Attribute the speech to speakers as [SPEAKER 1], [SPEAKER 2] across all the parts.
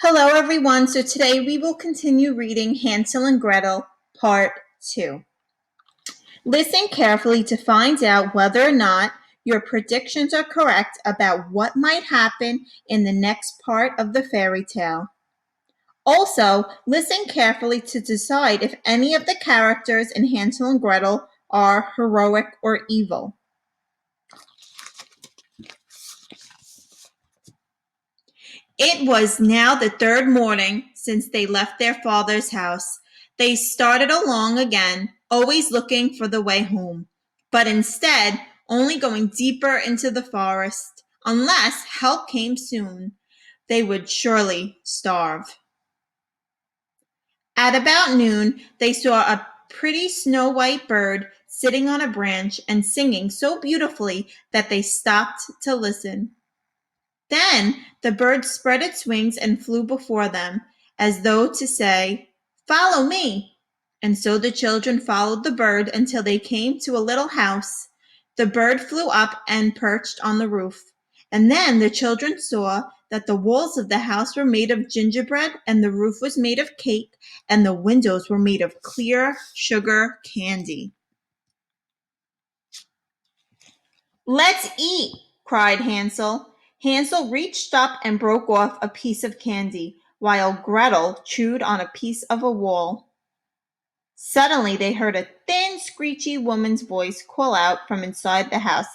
[SPEAKER 1] Hello, everyone. So today we will continue reading Hansel and Gretel, Part 2. Listen carefully to find out whether or not your predictions are correct about what might happen in the next part of the fairy tale. Also, listen carefully to decide if any of the characters in Hansel and Gretel are heroic or evil. It was now the third morning since they left their father's house. They started along again, always looking for the way home, but instead only going deeper into the forest. Unless help came soon, they would surely starve. At about noon, they saw a pretty snow-white bird sitting on a branch and singing so beautifully that they stopped to listen. Then the bird spread its wings and flew before them, as though to say, "Follow me." And so the children followed the bird until they came to a little house. The bird flew up and perched on the roof. And then the children saw that the walls of the house were made of gingerbread, and the roof was made of cake, and the windows were made of clear sugar candy. "Let's eat!" cried Hansel. Hansel reached up and broke off a piece of candy, while Gretel chewed on a piece of a wall. Suddenly they heard a thin, screechy woman's voice call out from inside the house,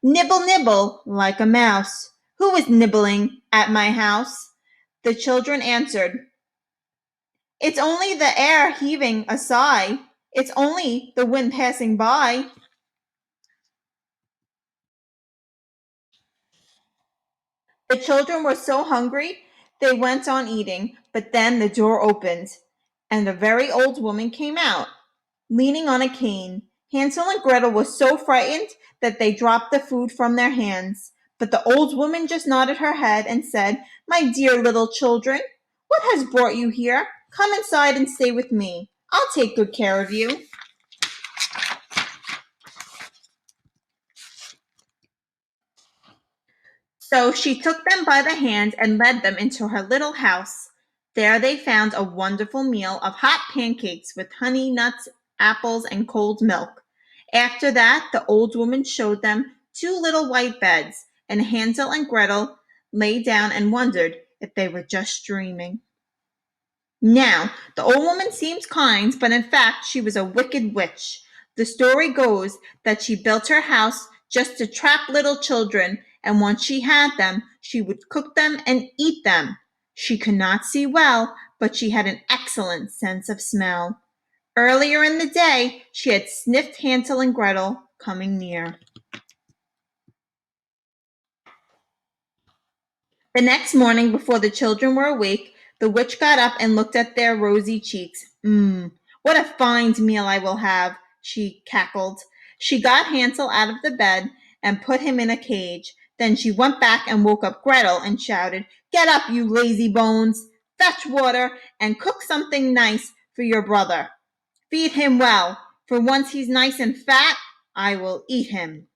[SPEAKER 1] "Nibble, nibble, like a mouse. Who is nibbling at my house?" The children answered, "It's only the air heaving a sigh. It's only the wind passing by." The children were so hungry they went on eating, but then the door opened, and a very old woman came out, leaning on a cane. Hansel and Gretel were so frightened that they dropped the food from their hands. But the old woman just nodded her head and said, "My dear little children, what has brought you here? Come inside and stay with me. I'll take good care of you." So she took them by the hand and led them into her little house. There they found a wonderful meal of hot pancakes with honey, nuts, apples, and cold milk. After that, the old woman showed them two little white beds, and Hansel and Gretel lay down and wondered if they were just dreaming. Now, the old woman seems kind, but in fact she was a wicked witch. The story goes that she built her house just to trap little children, and once she had them, she would cook them and eat them. She could not see well, but she had an excellent sense of smell. Earlier in the day, she had sniffed Hansel and Gretel coming near. The next morning, before the children were awake, the witch got up and looked at their rosy cheeks. What a fine meal I will have," she cackled. She got Hansel out of the bed and put him in a cage. Then she went back and woke up Gretel and shouted, "Get up, you lazy bones! Fetch water and cook something nice for your brother. Feed him well, for once he's nice and fat, I will eat him."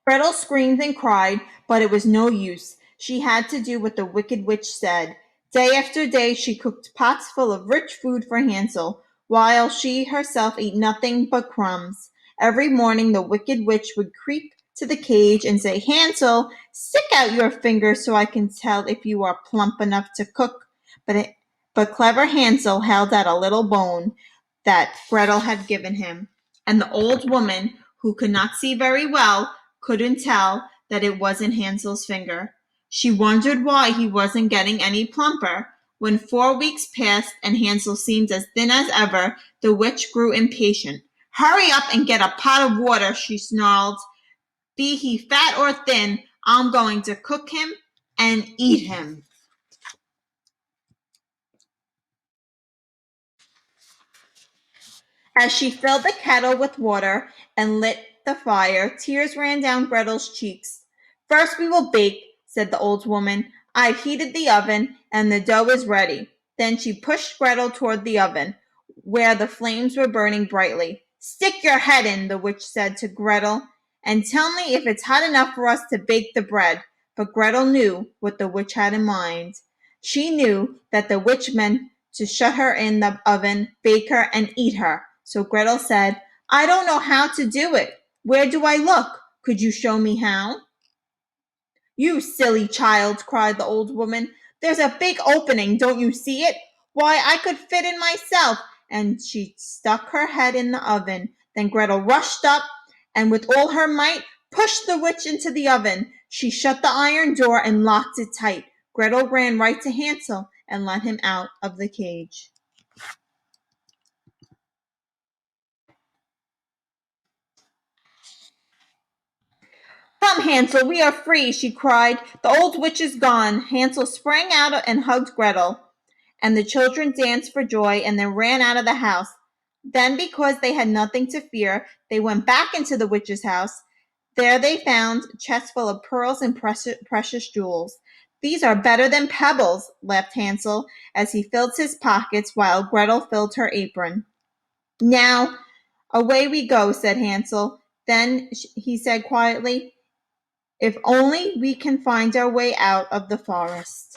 [SPEAKER 1] Gretel screamed and cried, but it was no use. She had to do what the wicked witch said. Day after day she cooked pots full of rich food for Hansel, while she herself ate nothing but crumbs. Every morning the wicked witch would creep to the cage and say, "Hansel, stick out your fingers so I can tell if you are plump enough to cook." But clever Hansel held out a little bone that Gretel had given him, and the old woman, who could not see very well, couldn't tell that it wasn't Hansel's finger. She wondered why he wasn't getting any plumper. When 4 weeks passed and Hansel seemed as thin as ever, the witch grew impatient. "Hurry up and get a pot of water," she snarled. "Be he fat or thin, I'm going to cook him and eat him." As she filled the kettle with water and lit the fire, tears ran down Gretel's cheeks. "First we will bake," said the old woman. "I've heated the oven, and the dough is ready." Then she pushed Gretel toward the oven, where the flames were burning brightly. "Stick your head in," the witch said to Gretel, and tell me if it's hot enough for us to bake the bread." But Gretel knew what the witch had in mind. She knew that the witch meant to shut her in the oven, bake her, and eat her. So Gretel said, "I don't know how to do it. Where do I look? Could you show me how?" "You silly child," cried the old woman. "There's a big opening, don't you see it? Why, I could fit in myself." And she stuck her head in the oven. Then Gretel rushed up and with all her might pushed the witch into the oven. She shut the iron door and locked it tight. Gretel ran right to Hansel and let him out of the cage. "Come, Hansel, we are free," she cried. "The old witch is gone." Hansel sprang out and hugged Gretel, and the children danced for joy and then ran out of the house. Then, because they had nothing to fear, they went back into the witch's house. There they found chests full of pearls and precious jewels. "These are better than pebbles," laughed Hansel as he filled his pockets while Gretel filled her apron. "Now, away we go," said Hansel. Then he said quietly, "If only we can find our way out of the forest."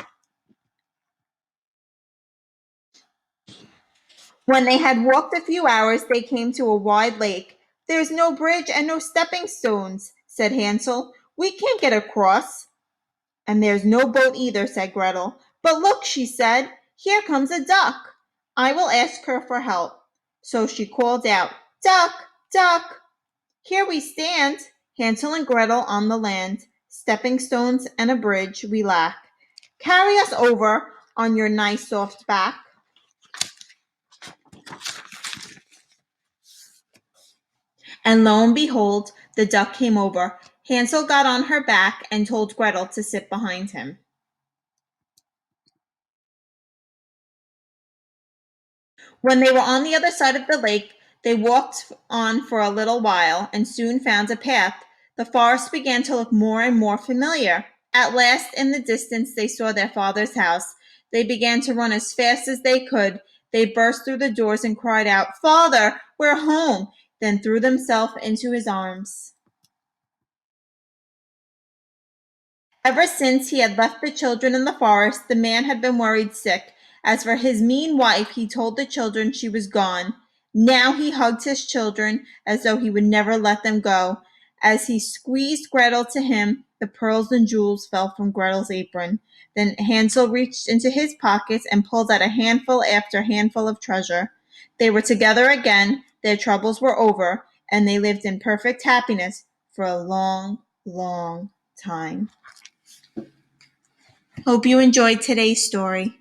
[SPEAKER 1] When they had walked a few hours, they came to a wide lake. "There's no bridge and no stepping stones," said Hansel. "We can't get across." "And there's no boat either," said Gretel. "But look," she said, "here comes a duck. I will ask her for help." So she called out, "Duck, duck." Here we stand, Hansel and Gretel on the land. Stepping stones and a bridge we lack. Carry us over on your nice soft back. And lo and behold, the duck came over. Hansel got on her back and told Gretel to sit behind him. When they were on the other side of the lake, they walked on for a little while and soon found a path. The forest began to look more and more familiar. At last, in the distance, they saw their father's house. They began to run as fast as they could. They burst through the doors and cried out, "Father, we're home!" Then threw themselves into his arms. Ever since he had left the children in the forest, the man had been worried sick. As for his mean wife, he told the children she was gone. Now he hugged his children as though he would never let them go. As he squeezed Gretel to him, the pearls and jewels fell from Gretel's apron. Then Hansel reached into his pockets and pulled out a handful after handful of treasure. They were together again, their troubles were over, and they lived in perfect happiness for a long, long time. Hope you enjoyed today's story.